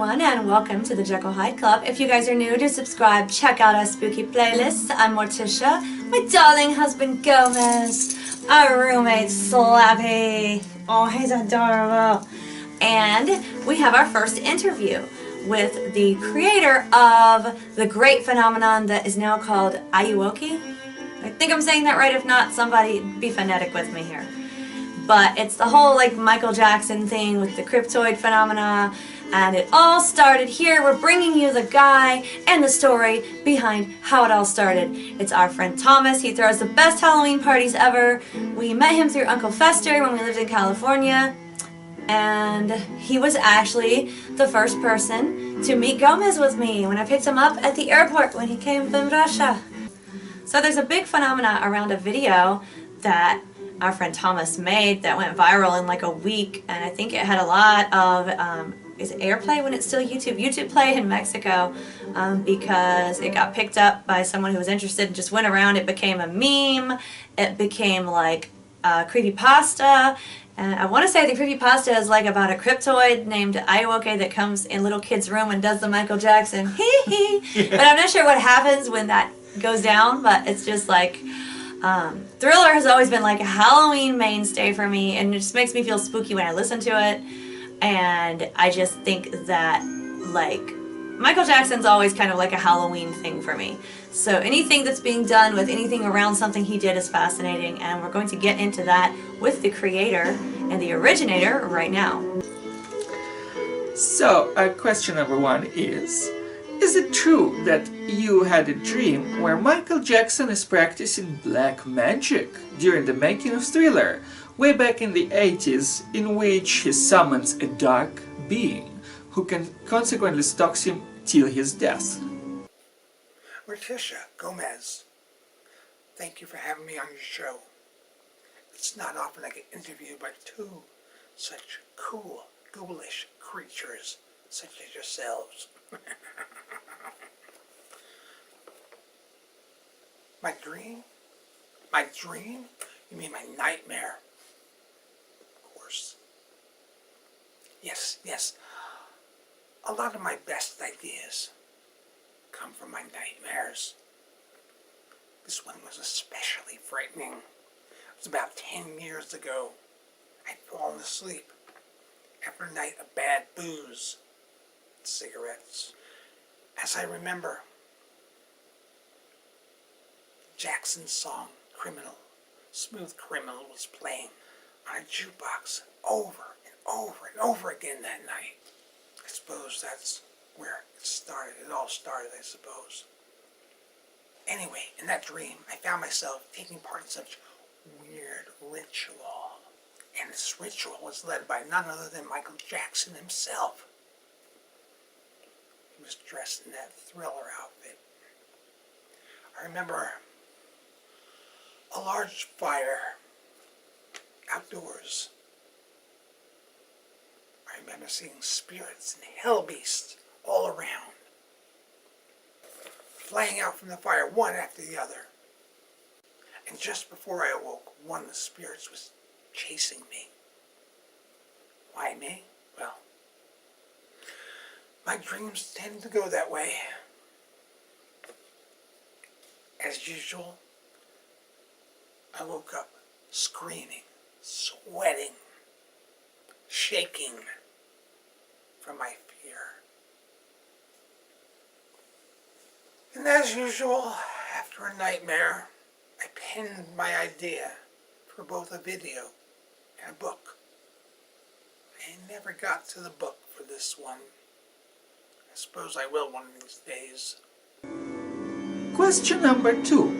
everyone, and welcome to the Jekyllhydeclub. If you guys are new, to subscribe, check out our spooky playlists. I'm Morticia, my darling husband Gomez, our roommate Slappy. Oh, he's adorable. And we have our first interview with the creator of the great phenomenon that is now called Ayuwoki. I think I'm saying that right. If not, somebody be phonetic with me here. But it's the whole like Michael Jackson thing with the cryptoid phenomena, and it all started here. We're bringing you the guy and the story behind how it all started. It's our friend Thomas. He throws the best Halloween parties ever. We met him through Uncle Fester when we lived in California, and he was actually the first person to meet Gomez with me when I picked him up at the airport when he came from Russia. So there's a big phenomena around a video that our friend Thomas made that went viral in like a week, and I think it had a lot of is it airplay when it's still YouTube play in Mexico, because it got picked up by someone who was interested and just went around. It became a meme. It became like a creepypasta, and I want to say the creepypasta is like about a cryptoid named Ayuwoki that comes in little kids' room and does the Michael Jackson hee. But I'm not sure what happens when that goes down, but it's just like Thriller has always been like a Halloween mainstay for me, and it just makes me feel spooky when I listen to it. And I just think that like Michael Jackson's always kind of like a Halloween thing for me. So anything that's being done with anything around something he did is fascinating, and we're going to get into that with the creator and the originator right now. So, question number one is it true that you had a dream where Michael Jackson is practicing black magic during the making of Thriller, way back in the 80s, in which he summons a dark being who can consequently stalks him till his death? Morticia, Gomez, thank you for having me on your show. It's not often I get interviewed by two such cool, ghoulish creatures such as yourselves. My dream? My dream? You mean my nightmare? Of course. Yes. A lot of my best ideas come from my nightmares. This one was especially frightening. It was about 10 years ago. I'd fallen asleep after a night of bad booze and cigarettes. As I remember, Jackson's song, Criminal, Smooth Criminal, was playing on a jukebox over and over and over again that night. I suppose that's where it started. It all started, I suppose. Anyway, in that dream, I found myself taking part in such weird ritual. And this ritual was led by none other than Michael Jackson himself. He was dressed in that Thriller outfit. I remember a large fire outdoors. I remember seeing spirits and hell beasts all around, flying out from the fire one after the other. And just before I awoke, one of the spirits was chasing me. Why me? Well, my dreams tend to go that way. As usual, I woke up screaming, sweating, shaking from my fear. And as usual, after a nightmare, I penned my idea for both a video and a book. I never got to the book for this one. I suppose I will one of these days. Question number two.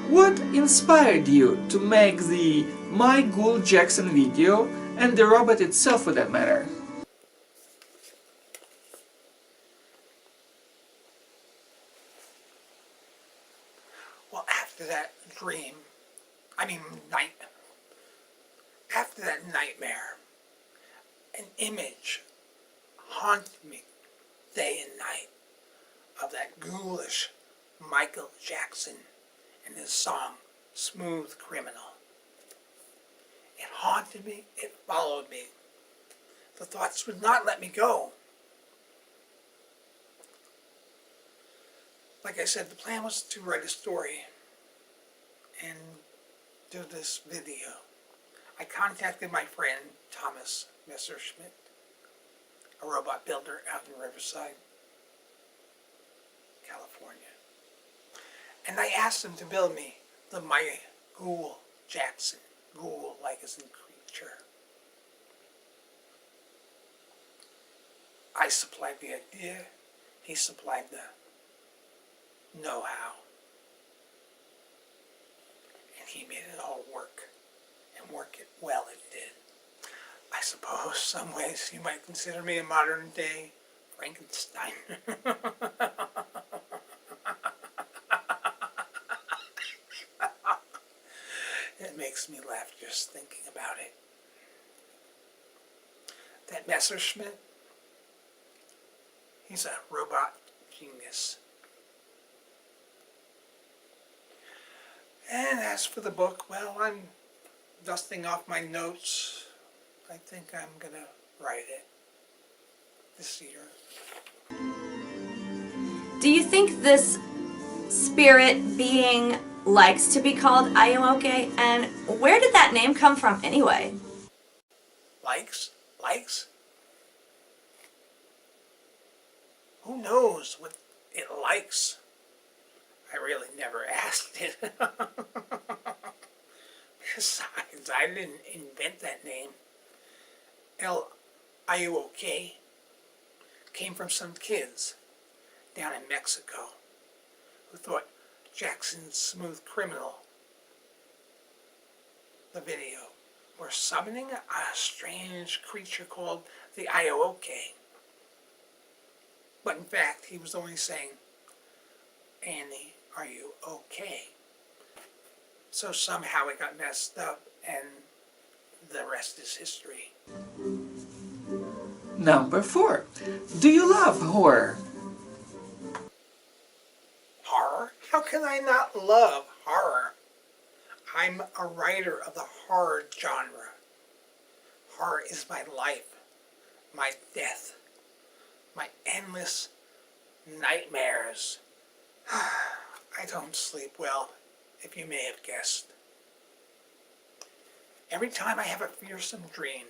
What inspired you to make the My Ghoul Jackson video, and the robot itself for that matter? Well, after that nightmare, an image haunted me day and night of that ghoulish Michael Jackson and his song, Smooth Criminal. It haunted me, it followed me. The thoughts would not let me go. like I said, the plan was to write a story and do this video. I contacted my friend Thomas Rengstorff, a robot builder out in Riverside, California. And I asked him to build me the My Ghoul Jackson. Ghoul, like as in creature. I supplied the idea, he supplied the know-how. And he made it all work, and work it well it did. I suppose some ways you might consider me a modern day Frankenstein. It makes me laugh just thinking about it. That Messerschmitt, he's a robot genius. And as for the book, well, I'm dusting off my notes. I think I'm gonna write it this year. Do you think this spirit being likes to be called Ayuwoki? And where did that name come from anyway? Likes? Likes? Who knows what it likes? I really never asked it. Besides, I didn't invent that name. Ayuwoki came from some kids down in Mexico who thought Jackson's Smooth Criminal, the video, were summoning a strange creature called the Ayuwoki. But in fact, he was only saying, Annie, are you okay? So somehow it got messed up, and the rest is history. Number 4. Do you love horror? Horror? How can I not love horror? I'm a writer of the horror genre. Horror is my life, my death, my endless nightmares. I don't sleep well, if you may have guessed. Every time I have a fearsome dream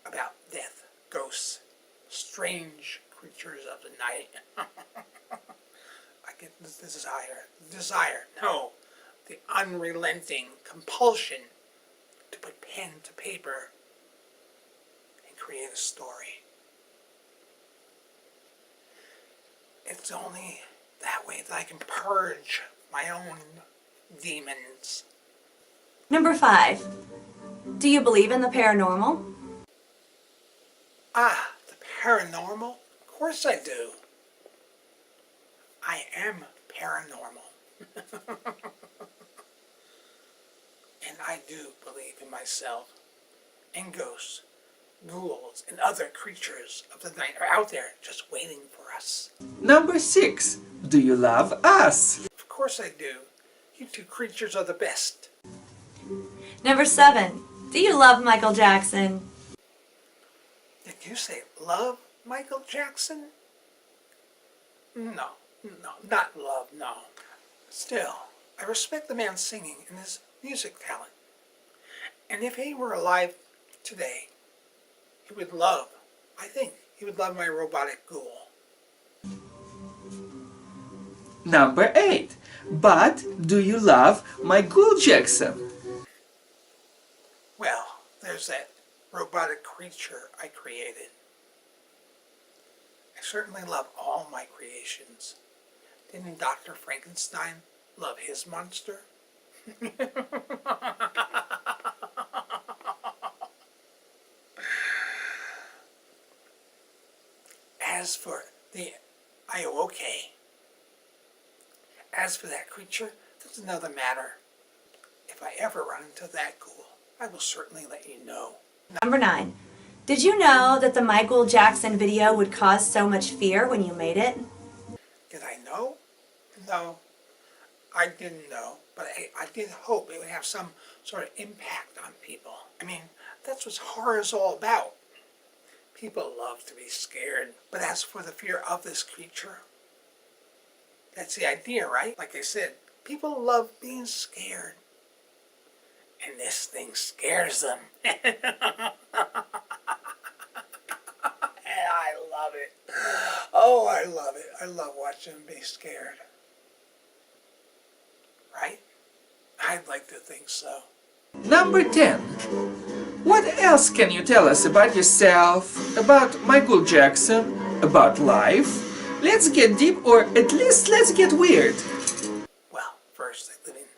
about death, ghosts, strange creatures of the night, I get the unrelenting compulsion to put pen to paper and create a story. It's only that way that I can purge my own demons. Number 5. Do you believe in the paranormal? Ah, the paranormal? Of course I do. I am paranormal. And I do believe in myself, and ghosts, ghouls, and other creatures of the night are out there just waiting for us. Number 6. Do you love us? Of course I do. You two creatures are the best. Number 7. Do you love Michael Jackson? Did you say love Michael Jackson? No, not love, no. Still, I respect the man's singing and his music talent. And if he were alive today, he would love, I think, he would love my robotic ghoul. Number 8. But do you love My Ghoul Jackson? Well, there's that robotic creature I created. I certainly love all my creations. Didn't Dr. Frankenstein love his monster? As for the Ayuwoki, as for that creature, that's another matter. If I ever run into that ghoul, I will certainly let you know. Number 9. Did you know that the My Ghoul Jackson video would cause so much fear when you made it? Did I know? No, I didn't know, but I did hope it would have some sort of impact on people. I mean, that's what horror is all about. People love to be scared, but as for the fear of this creature, That's the idea, right? Like I said, people love being scared. And this thing scares them. And I love it. Oh, I love it. I love watching them be scared. Right? I'd like to think so. Number 10. What else can you tell us about yourself, about My Ghoul Jackson, about life? Let's get deep, or at least let's get weird. Well, first I live in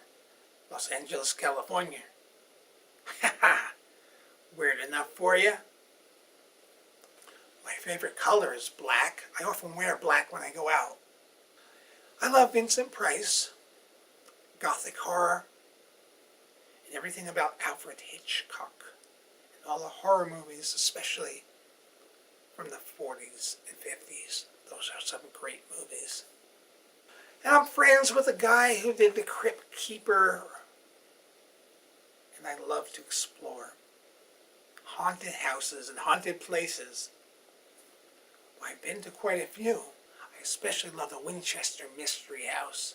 Los Angeles, California. Weird enough for you? My favorite color is black. I often wear black when I go out. I love Vincent Price, Gothic horror, and everything about Alfred Hitchcock. And all the horror movies, especially from the 40s and 50s. Those are some great movies. And I'm friends with a guy who did The Crypt Keeper. And I love to explore haunted houses and haunted places. Well, I've been to quite a few. I especially love the Winchester Mystery House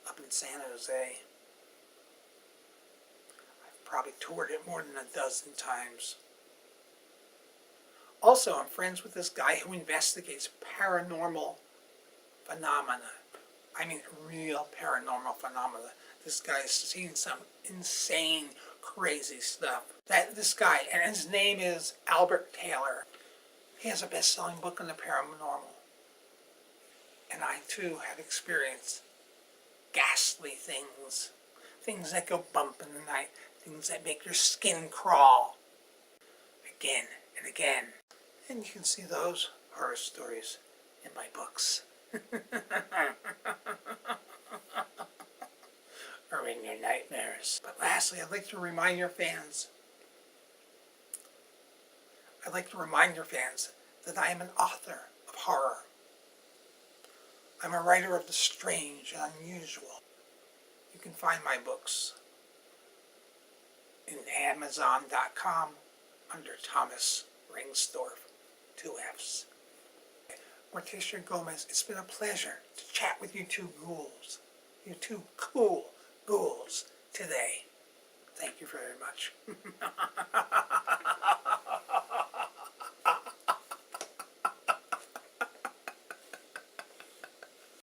up in San Jose. I've probably toured it more than a dozen times. Also, I'm friends with this guy who investigates paranormal phenomena. I mean, real paranormal phenomena. This guy's seen some insane, crazy stuff. This guy, and his name is Albert Taylor. He has a best-selling book on the paranormal. And I, too, have experienced ghastly things. Things that go bump in the night. Things that make your skin crawl. Again and again. And you can see those horror stories in my books. Or in your nightmares. But lastly, I'd like to remind your fans that I am an author of horror. I'm a writer of the strange and unusual. You can find my books in Amazon.com under Thomas Rengstorff, 2 F's. Morticia Gomez, it's been a pleasure to chat with you two ghouls. You two cool ghouls today. Thank you very much.